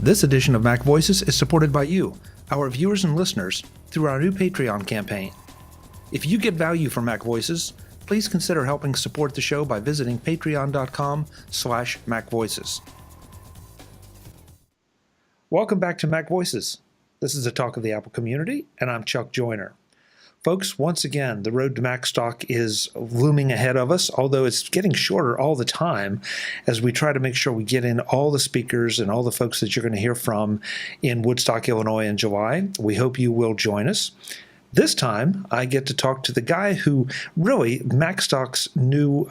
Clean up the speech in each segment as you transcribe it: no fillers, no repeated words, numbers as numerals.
This edition of MacVoices is supported by you, our viewers and listeners, through our new Patreon campaign. If you get value from MacVoices, please consider helping support the show by visiting patreon.com/MacVoices. Welcome back to MacVoices. This is a talk of the Apple community, and I'm Chuck Joyner. Folks, once again, the road to Macstock is looming ahead of us, although it's getting shorter all the time as we try to make sure we get in all the speakers and all the folks that you're going to hear from in Woodstock, Illinois in July. We hope you will join us. This time, I get to talk to the guy who really Macstock's new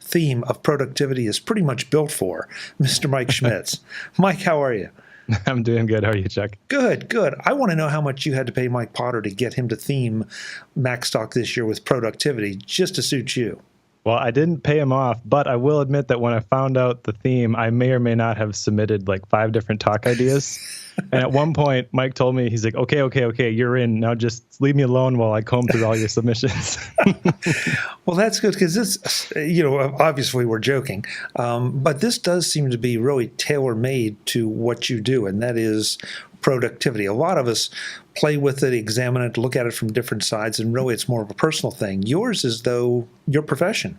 theme of productivity is pretty much built for, Mr. Mike Schmitz. Mike, how are you? I'm doing good. How are you, Chuck? Good, good. I want to know how much you had to pay Mike Potter to get him to theme Macstock this year with productivity, just to suit you. Well, I didn't pay him off, but I will admit that when I found out the theme, I may or may not have submitted like 5 different talk ideas. And at one point, Mike told me, he's like, okay, you're in. Now just leave me alone while I comb through all your submissions. Well, that's good because this, obviously we're joking, but this does seem to be really tailor-made to what you do, and that is productivity. A lot of us play with it, examine it, look at it from different sides, and really it's more of a personal thing. Yours is, though, your profession.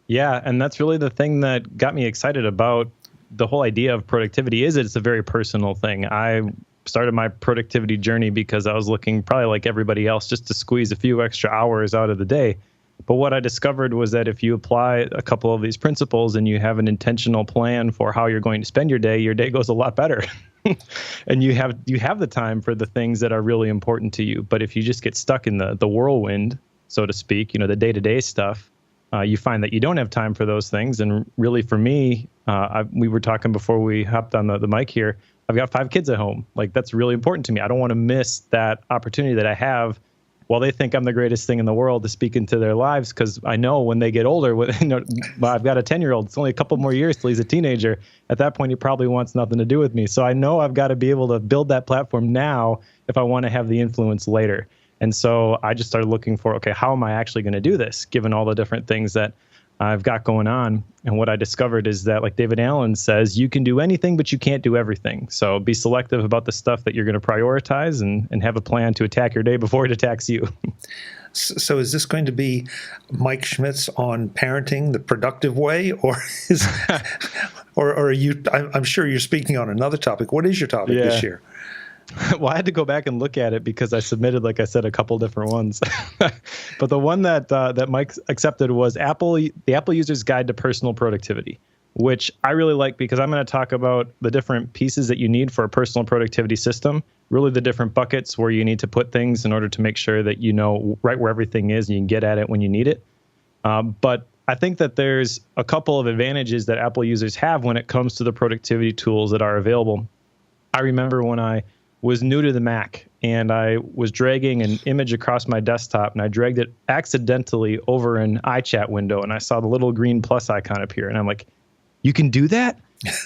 Yeah, and that's really the thing that got me excited about the whole idea of productivity is it's a very personal thing. I started my productivity journey because I was looking probably like everybody else just to squeeze a few extra hours out of the day. But what I discovered was that if you apply a couple of these principles and you have an intentional plan for how you're going to spend your day goes a lot better. And you have the time for the things that are really important to you. But if you just get stuck in the whirlwind, so to speak, the day-to-day stuff, you find that you don't have time for those things. And really for me, we were talking before we hopped on the mic here, I've got 5 kids at home. Like, that's really important to me. I don't want to miss that opportunity that I have while they think I'm the greatest thing in the world to speak into their lives, because I know when they get older, I've got a 10-year-old. It's only a couple more years till he's a teenager. At that point, he probably wants nothing to do with me. So I know I've got to be able to build that platform now if I want to have the influence later. And so I just started looking for, okay, how am I actually going to do this, given all the different things that I've got going on? And what I discovered is that, like David Allen says, you can do anything, but you can't do everything. So be selective about the stuff that you're going to prioritize and have a plan to attack your day before it attacks you. So is this going to be Mike Schmitz on parenting the productive way, or are you? I'm sure you're speaking on another topic. What is your topic this year? Well, I had to go back and look at it because I submitted, like I said, a couple different ones. But the one that Mike accepted was the Apple User's Guide to Personal Productivity, which I really like because I'm going to talk about the different pieces that you need for a personal productivity system, really the different buckets where you need to put things in order to make sure that you know right where everything is and you can get at it when you need it. But I think that there's a couple of advantages that Apple users have when it comes to the productivity tools that are available. I remember when I was new to the Mac and I was dragging an image across my desktop and I dragged it accidentally over an iChat window and I saw the little green plus icon appear and I'm like, you can do that?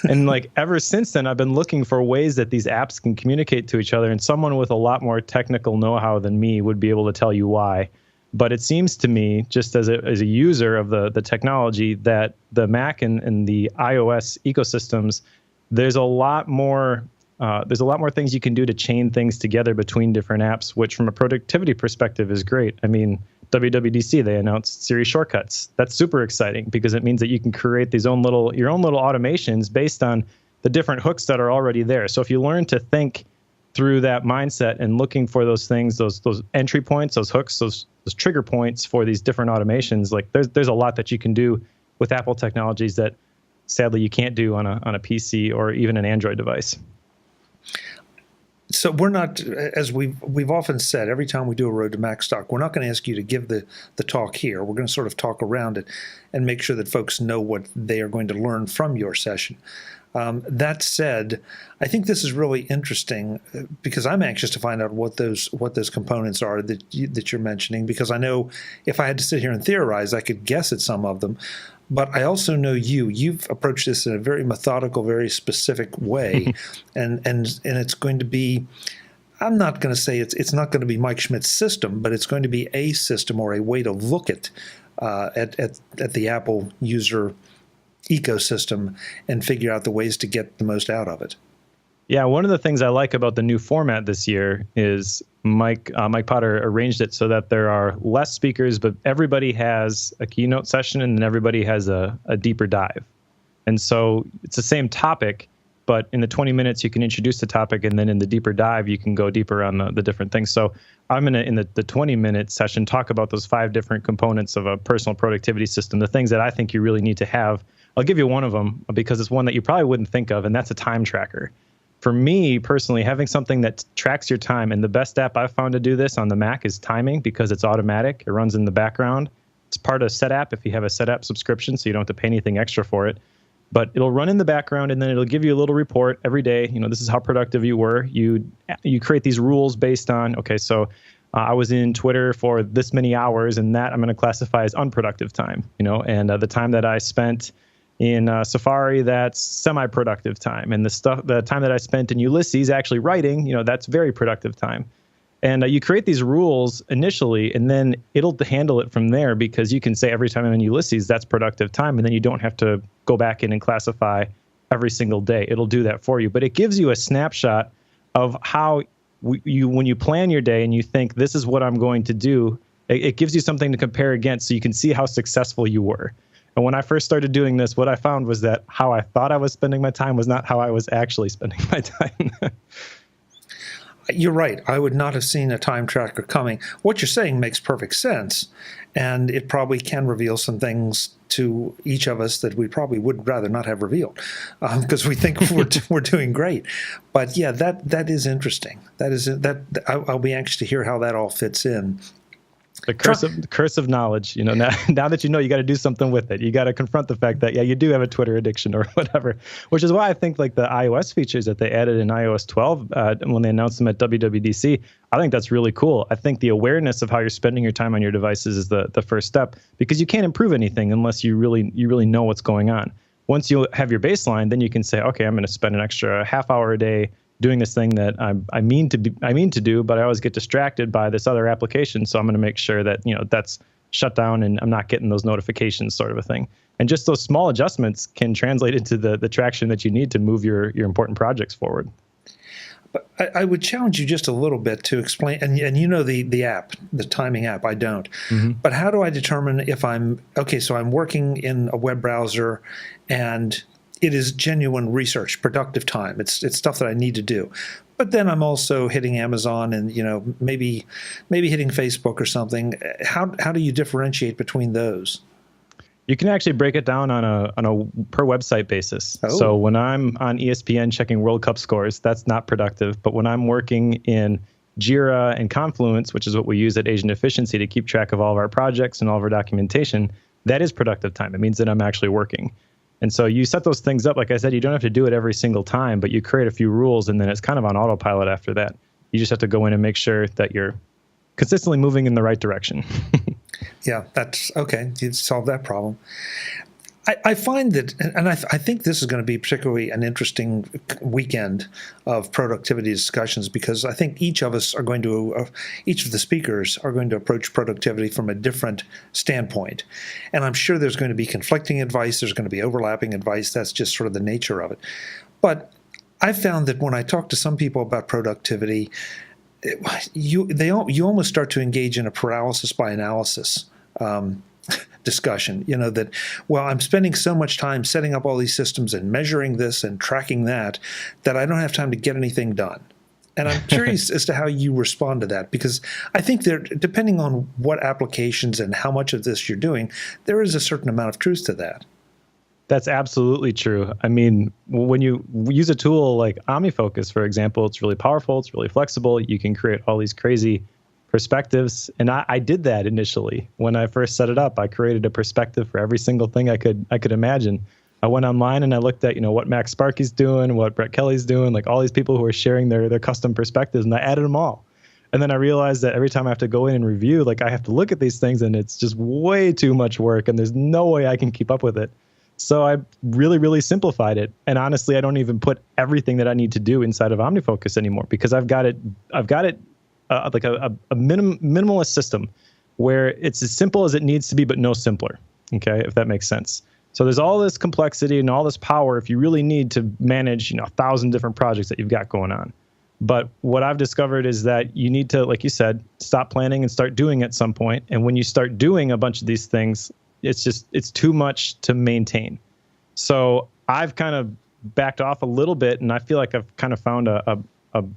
And like ever since then, I've been looking for ways that these apps can communicate to each other, and someone with a lot more technical know-how than me would be able to tell you why. But it seems to me, just as a user of the technology, that the Mac and the iOS ecosystems, there's a lot more things you can do to chain things together between different apps, which from a productivity perspective is great. I mean, WWDC, they announced Siri shortcuts. That's super exciting because it means that you can create your own little automations based on the different hooks that are already there. So if you learn to think through that mindset and looking for those things, those entry points, those hooks, those trigger points for these different automations, like there's a lot that you can do with Apple technologies that sadly you can't do on a PC or even an Android device. So we're not, as we've often said, every time we do a Road to Macstock, we're not going to ask you to give the talk here. We're going to sort of talk around it and make sure that folks know what they are going to learn from your session. That said, I think this is really interesting because I'm anxious to find out what those components are that you're mentioning, because I know if I had to sit here and theorize, I could guess at some of them. But I also know you've approached this in a very methodical, very specific way, and it's going to be, I'm not going to say it's not going to be Mike Schmitz's system, but it's going to be a system or a way to look at the Apple user ecosystem and figure out the ways to get the most out of it. Yeah, one of the things I like about the new format this year is Mike Potter arranged it so that there are less speakers, but everybody has a keynote session and then everybody has a deeper dive. And so it's the same topic, but in the 20 minutes you can introduce the topic, and then in the deeper dive you can go deeper on the different things. So I'm going to, in the 20-minute session, talk about those 5 different components of a personal productivity system, the things that I think you really need to have. I'll give you one of them because it's one that you probably wouldn't think of, and that's a time tracker. For me personally, having something that tracks your time, and the best app I've found to do this on the Mac is Timing, because it's automatic. It runs in the background. It's part of SetApp if you have a SetApp subscription, so you don't have to pay anything extra for it. But it'll run in the background, and then it'll give you a little report every day. This is how productive you were. You create these rules based on, okay, so I was in Twitter for this many hours, and that I'm going to classify as unproductive time. And the time that I spent in Safari, that's semi-productive time. And the time that I spent in Ulysses actually writing, that's very productive time. And you create these rules initially, and then it'll handle it from there, because you can say every time I'm in Ulysses, that's productive time. And then you don't have to go back in and classify every single day. It'll do that for you. But it gives you a snapshot of how when you plan your day and you think, this is what I'm going to do, it gives you something to compare against, so you can see how successful you were. And when I first started doing this, what I found was that how I thought I was spending my time was not how I was actually spending my time. You're right. I would not have seen a time tracker coming. What you're saying makes perfect sense, and it probably can reveal some things to each of us that we probably would rather not have revealed, because we think we're doing great. But yeah, that is interesting. I'll be anxious to hear how that all fits in. The curse of knowledge. Now that you got to do something with it. You got to confront the fact that, you do have a Twitter addiction or whatever, which is why I think like the iOS features that they added in iOS 12 when they announced them at WWDC, I think that's really cool. I think the awareness of how you're spending your time on your devices is the first step, because you can't improve anything unless you really know what's going on. Once you have your baseline, then you can say, okay, I'm going to spend an extra half hour a day doing this thing that I mean to do, but I always get distracted by this other application. So I'm going to make sure that, that's shut down and I'm not getting those notifications, sort of a thing. And just those small adjustments can translate into the traction that you need to move your important projects forward. But I would challenge you just a little bit to explain, and the app, the timing app, I don't. Mm-hmm. But how do I determine if I'm working in a web browser and it is genuine research, productive time. It's stuff that I need to do. But then I'm also hitting Amazon and, maybe hitting Facebook or something. How do you differentiate between those? You can actually break it down on a per website basis. Oh. So when I'm on ESPN checking World Cup scores, that's not productive. But when I'm working in Jira and Confluence, which is what we use at Asian Efficiency to keep track of all of our projects and all of our documentation, that is productive time. It means that I'm actually working. And so you set those things up. Like I said, you don't have to do it every single time, but you create a few rules, and then it's kind of on autopilot after that. You just have to go in and make sure that you're consistently moving in the right direction. Yeah, that's okay. You solve that problem. I find that, and I think this is going to be particularly an interesting weekend of productivity discussions, because I think each of the speakers are going to approach productivity from a different standpoint. And I'm sure there's going to be conflicting advice. There's going to be overlapping advice. That's just sort of the nature of it. But I found that when I talk to some people about productivity, you almost start to engage in a paralysis by analysis discussion, that, well, I'm spending so much time setting up all these systems and measuring this and tracking that I don't have time to get anything done. And I'm curious as to how you respond to that, because I think depending on what applications and how much of this you're doing, there is a certain amount of truth to that. That's absolutely true. I mean, when you use a tool like OmniFocus, for example, it's really powerful, it's really flexible. You can create all these crazy perspectives. And I did that initially. When I first set it up, I created a perspective for every single thing I could imagine. I went online and I looked at, what Max Sparky's doing, what Brett Kelly's doing, like all these people who are sharing their custom perspectives, and I added them all. And then I realized that every time I have to go in and review, like I have to look at these things, and it's just way too much work, and there's no way I can keep up with it. So I really, really simplified it. And honestly, I don't even put everything that I need to do inside of OmniFocus anymore, because I've got it like a minimalist system where it's as simple as it needs to be, but no simpler. Okay, if that makes sense. So there's all this complexity and all this power if you really need to manage, 1,000 different projects that you've got going on. But what I've discovered is that you need to, like you said, stop planning and start doing at some point. And when you start doing a bunch of these things, it's too much to maintain. So I've kind of backed off a little bit, and I feel like I've kind of found a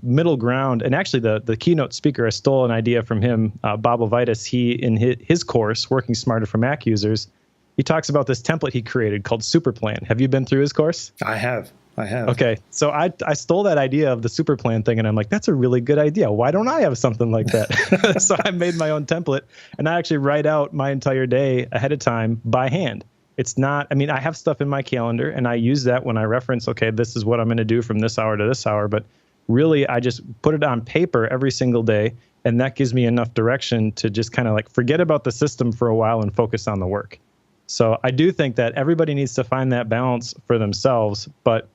middle ground. And actually the keynote speaker, I stole an idea from him, Bob Levitas. He, in his course, Working Smarter for Mac Users, he talks about this template he created called Super Plan. Have you been through his course? I have. Okay. So I stole that idea of the Super Plan thing, and I'm like, that's a really good idea. Why don't I have something like that? So I made my own template, and I actually write out my entire day ahead of time by hand. It's not, I have stuff in my calendar, and I use that when I reference, okay, this is what I'm going to do from this hour to this hour. But really, I just put it on paper every single day, and that gives me enough direction to just kind of like forget about the system for a while and focus on the work. So I do think that everybody needs to find that balance for themselves, but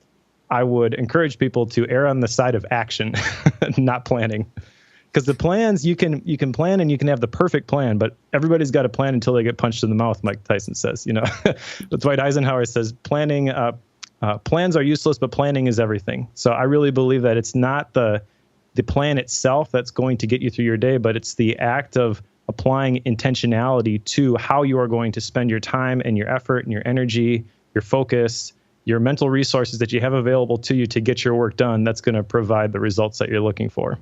I would encourage people to err on the side of action, not planning. Because the plans, you can plan and you can have the perfect plan, but everybody's got a plan until they get punched in the mouth, Mike Tyson says. Dwight Eisenhower says plans are useless, but planning is everything. So I really believe that it's not the plan itself that's going to get you through your day, but it's the act of applying intentionality to how you are going to spend your time and your effort and your energy, your focus, your mental resources that you have available to you to get your work done. That's going to provide the results that you're looking for.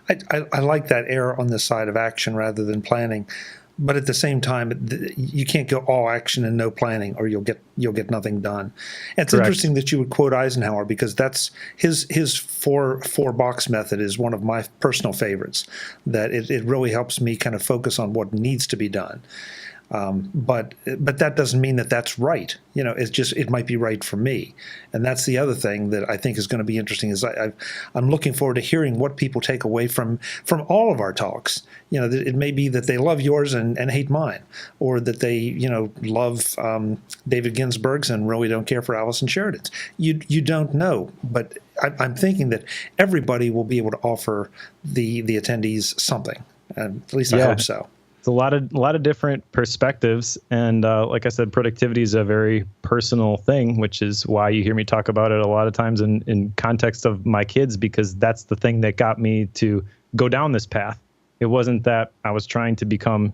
I like that error on the side of action rather than planning, but at the same time, you can't go all action and no planning, or you'll get nothing done. And it's interesting that you would quote Eisenhower, because that's his four box method is one of my personal favorites. That it really helps me kind of focus on what needs to be done. But that doesn't mean that that's right. It's just, it might be right for me. And that's the other thing that I think is going to be interesting is I'm looking forward to hearing what people take away from all of our talks. It may be that they love yours and hate mine, or that they, love David Ginsburg's and really don't care for Allison Sheridan's. You don't know, but I'm thinking that everybody will be able to offer the attendees something. And at least I hope so. It's a lot of different perspectives, and like I said, productivity is a very personal thing, which is why you hear me talk about it a lot of times in context of my kids, because that's the thing that got me to go down this path. It wasn't that I was trying to become,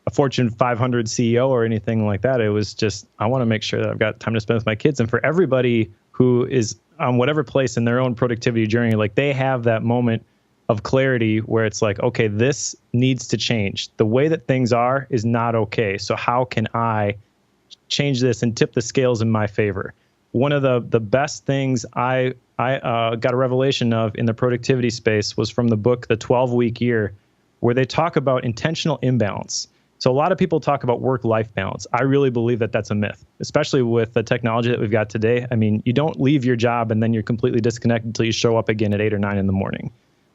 a Fortune 500 CEO or anything like that. It was just, I want to make sure that I've got time to spend with my kids. And for everybody who is on whatever place in their own productivity journey, like they have that moment of clarity where it's like, okay, this needs to change. The way that things are is not okay. So how can I change this and tip the scales in my favor? One of the best things I got a revelation of in the productivity space was from the book, The 12-Week Year, where they talk about intentional imbalance. So a lot of people talk about work-life balance. I really believe that that's a myth, especially with the technology that we've got today. You don't leave your job and then you're completely disconnected until you show up again at 8 or 9 in the morning.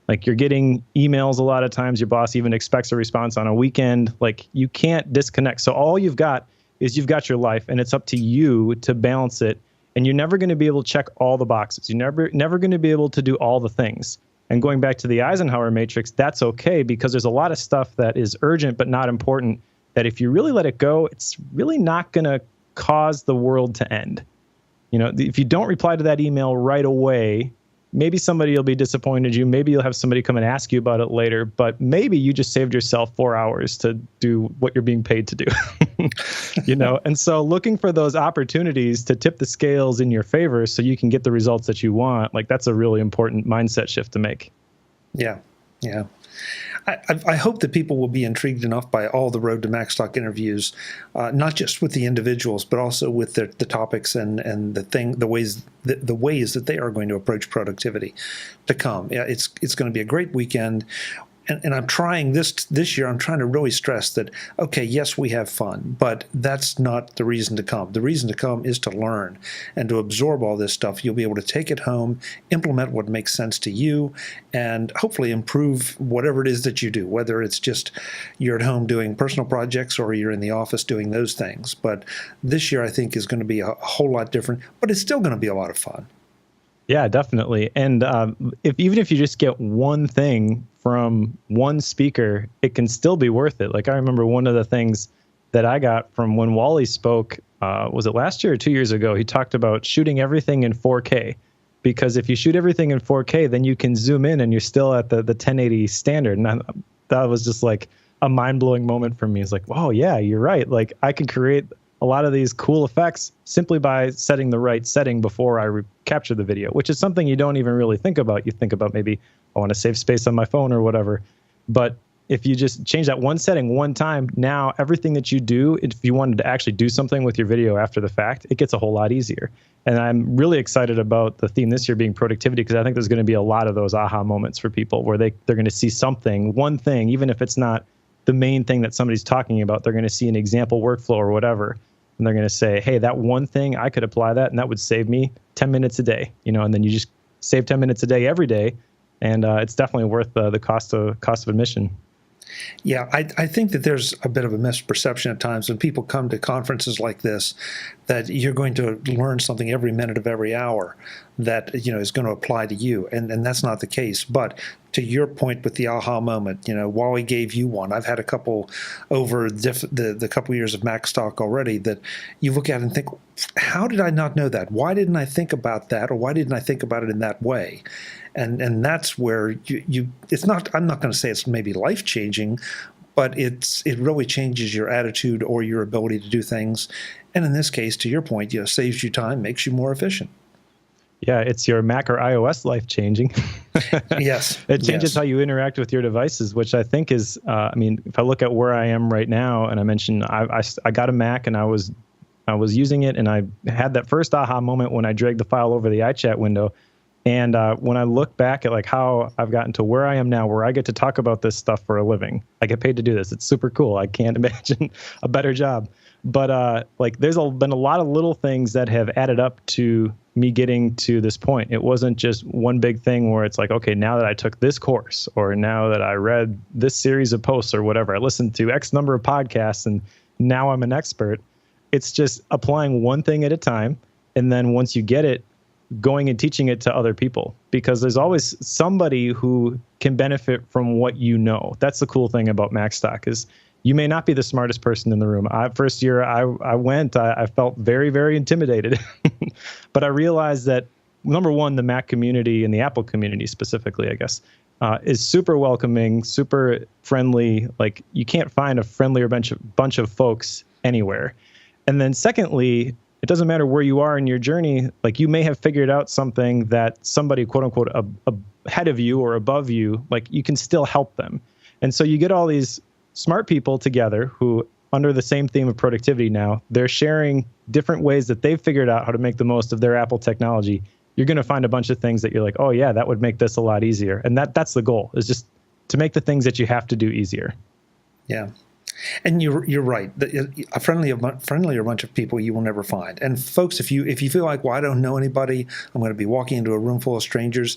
Like, you're getting emails a lot of times. Your boss even expects a response on a weekend. Like, you can't disconnect. So all you've got is you've got your life, and it's up to you to balance it. And you're never going to be able to check all the boxes. You're never going to be able to do all the things. And going back to the Eisenhower matrix, that's okay, because there's a lot of stuff that is urgent but not important, that if you really let it go, it's really not going to cause the world to end. If you don't reply to that email right away, maybe somebody will be disappointed in you. Maybe you'll have somebody come and ask you about it later, but maybe you just saved yourself 4 hours to do what you're being paid to do. And so looking for those opportunities to tip the scales in your favor so you can get the results that you want, like, that's a really important mindset shift to make. Yeah. I hope that people will be intrigued enough by all the Road to Macstock interviews, not just with the individuals, but also with the topics and the ways that they are going to approach productivity to come. Yeah, it's going to be a great weekend. And I'm trying this year, I'm trying to really stress that, okay, yes, we have fun, but that's not the reason to come. The reason to come is to learn and to absorb all this stuff. You'll be able to take it home, implement what makes sense to you, and hopefully improve whatever it is that you do, whether it's just you're at home doing personal projects or you're in the office doing those things. But this year, I think, is going to be a whole lot different, but it's still going to be a lot of fun. Yeah, definitely. And even if you just get one thing from one speaker, it can still be worth it. Like, I remember one of the things that I got from when Wally spoke was it last year or 2 years ago? He talked about shooting everything in 4K, because if you shoot everything in 4K, then you can zoom in and you're still at the 1080 standard. And that was just like a mind-blowing moment for me. It's like, oh yeah, you're right. Like I can create a lot of these cool effects simply by setting the right setting before I capture the video, which is something you don't even really think about. You think about maybe I want to save space on my phone or whatever. But if you just change that one setting one time, now everything that you do, if you wanted to actually do something with your video after the fact, it gets a whole lot easier. And I'm really excited about the theme this year being productivity, because I think there's going to be a lot of those aha moments for people where they're going to see something, one thing, even if it's not the main thing that somebody's talking about, they're going to see an example workflow or whatever. And they're going to say, hey, that one thing, I could apply that, and that would save me 10 minutes a day, and then you just save 10 minutes a day every day. And it's definitely worth the cost of admission. Yeah, I think that there's a bit of a misperception at times when people come to conferences like this that you're going to learn something every minute of every hour that is going to apply to you, and that's not the case. But to your point with the aha moment, Wally gave you one. I've had a couple over the couple years of Macstock already that you look at and think, how did I not know that? Why didn't I think about that, or why didn't I think about it in that way? And that's where it's not. I'm not going to say it's maybe life changing, but it really changes your attitude or your ability to do things. And in this case, to your point, saves you time, makes you more efficient. Yeah, it's your Mac or iOS life changing. Yes. It changes how you interact with your devices, which I think is, if I look at where I am right now, and I mentioned I got a Mac and I was using it, and I had that first aha moment when I dragged the file over the iChat window. And when I look back at like how I've gotten to where I am now, where I get to talk about this stuff for a living, I get paid to do this. It's super cool. I can't imagine a better job. But there's been a lot of little things that have added up to me getting to this point. It wasn't just one big thing where it's like, okay, now that I took this course, or now that I read this series of posts or whatever, I listened to X number of podcasts and now I'm an expert. It's just applying one thing at a time. And then once you get it, going and teaching it to other people, because there's always somebody who can benefit from what you know. That's the cool thing about Macstock is you may not be the smartest person in the room. First year I felt very, very intimidated, but I realized that number one, the Mac community and the Apple community specifically, I guess, is super welcoming, super friendly. Like you can't find a friendlier bunch of folks anywhere. And then secondly, it doesn't matter where you are in your journey. Like you may have figured out something that somebody, quote unquote, ahead of you or above you, like you can still help them. And so you get all these smart people together who, under the same theme of productivity now, they're sharing different ways that they've figured out how to make the most of their Apple technology. You're going to find a bunch of things that you're like, oh yeah, that would make this a lot easier. And that's the goal, is just to make the things that you have to do easier. Yeah. And you're right. A friendlier bunch of people you will never find. And folks, if you feel like, well, I don't know anybody, I'm going to be walking into a room full of strangers,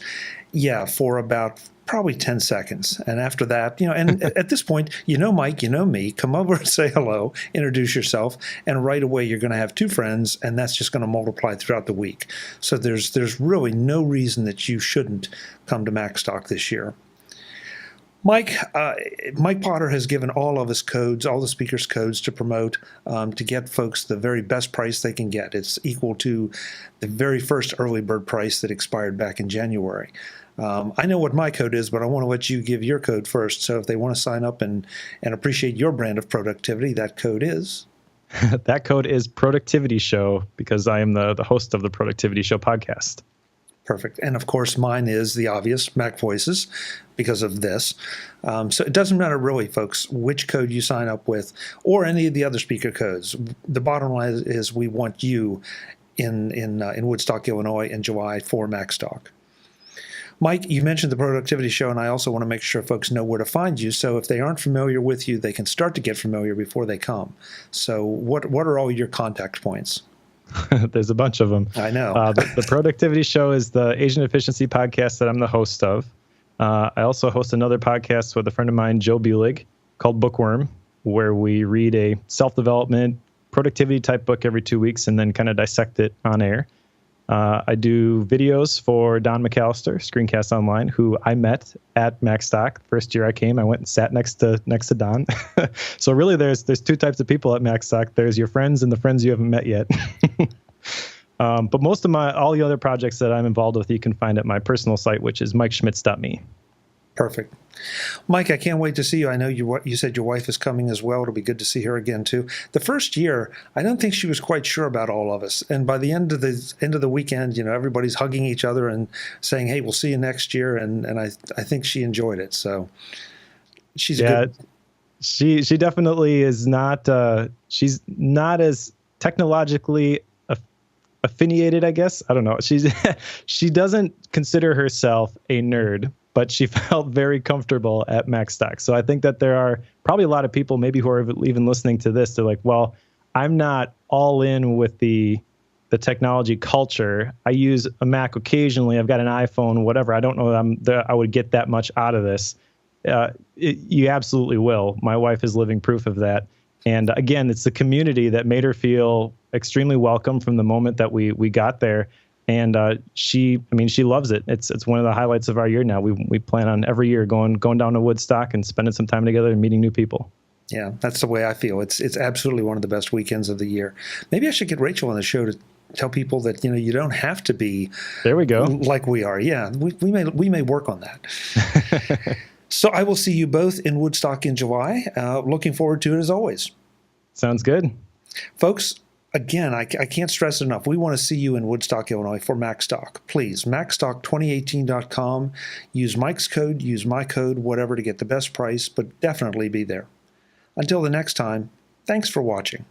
yeah, for about probably 10 seconds. And after that, and at this point, Mike, me, come over and say hello, introduce yourself, and right away you're going to have two friends, and that's just going to multiply throughout the week. So there's really no reason that you shouldn't come to Macstock this year. Mike Potter has given all of his codes, all the speakers' codes to promote, to get folks the very best price they can get. It's equal to the very first early bird price that expired back in January. I know what my code is, but I want to let you give your code first. So if they want to sign up and appreciate your brand of productivity, that code is? That code is Productivity Show, because I am the host of the Productivity Show podcast. Perfect. And of course, mine is the obvious, MacVoices, because of this. So it doesn't matter really, folks, which code you sign up with or any of the other speaker codes. The bottom line is we want you in Woodstock, Illinois in July for Macstock. Mike, you mentioned the Productivity Show, and I also want to make sure folks know where to find you. So if they aren't familiar with you, they can start to get familiar before they come. So what are all your contact points? There's a bunch of them. I know. The Productivity Show is the Asian Efficiency podcast that I'm the host of. I also host another podcast with a friend of mine, Joe Bulig, called Bookworm, where we read a self-development, productivity type book every 2 weeks and then kind of dissect it on air. I do videos for Don McAllister, Screencast Online, who I met at Macstock. First year I came, I went and sat next to Don. So really, there's two types of people at Macstock. There's your friends and the friends you haven't met yet. But most of all the other projects that I'm involved with, you can find at my personal site, which is MikeSchmitz.me. Perfect. Mike, I can't wait to see you. I know you said your wife is coming as well. It'll be good to see her again, too. The first year, I don't think she was quite sure about all of us. And by the end of the weekend, everybody's hugging each other and saying, hey, we'll see you next year. And I think she enjoyed it. So she's good. She definitely is not, she's not as technologically affiliated, I guess. I don't know. She doesn't consider herself a nerd, but she felt very comfortable at Macstock. So I think that there are probably a lot of people maybe who are even listening to this. They're like, well, I'm not all in with the technology culture. I use a Mac occasionally. I've got an iPhone, whatever. I don't know that I would get that much out of this. You absolutely will. My wife is living proof of that. And again, it's the community that made her feel extremely welcome from the moment that we got there. And she loves it. It's one of the highlights of our year now. We plan on every year going down to Woodstock and spending some time together and meeting new people. Yeah, that's the way I feel. It's absolutely one of the best weekends of the year. Maybe I should get Rachel on the show to tell people that you don't have to be. There we go. Like we are. Yeah, we may work on that. So I will see you both in Woodstock in July. Looking forward to it as always. Sounds good, folks. Again, I can't stress it enough. We want to see you in Woodstock, Illinois for Macstock. Please, Macstock2018.com. Use Mike's code, use my code, whatever to get the best price, but definitely be there. Until the next time, thanks for watching.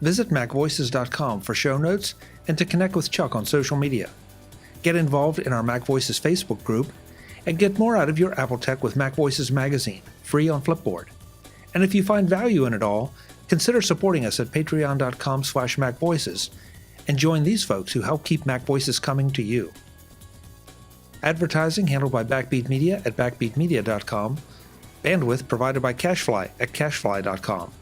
Visit MacVoices.com for show notes and to connect with Chuck on social media. Get involved in our MacVoices Facebook group and get more out of your Apple Tech with MacVoices magazine, free on Flipboard. And if you find value in it all, consider supporting us at patreon.com/MacVoices and join these folks who help keep MacVoices coming to you. Advertising handled by Backbeat Media at backbeatmedia.com. Bandwidth provided by CashFly at cashfly.com.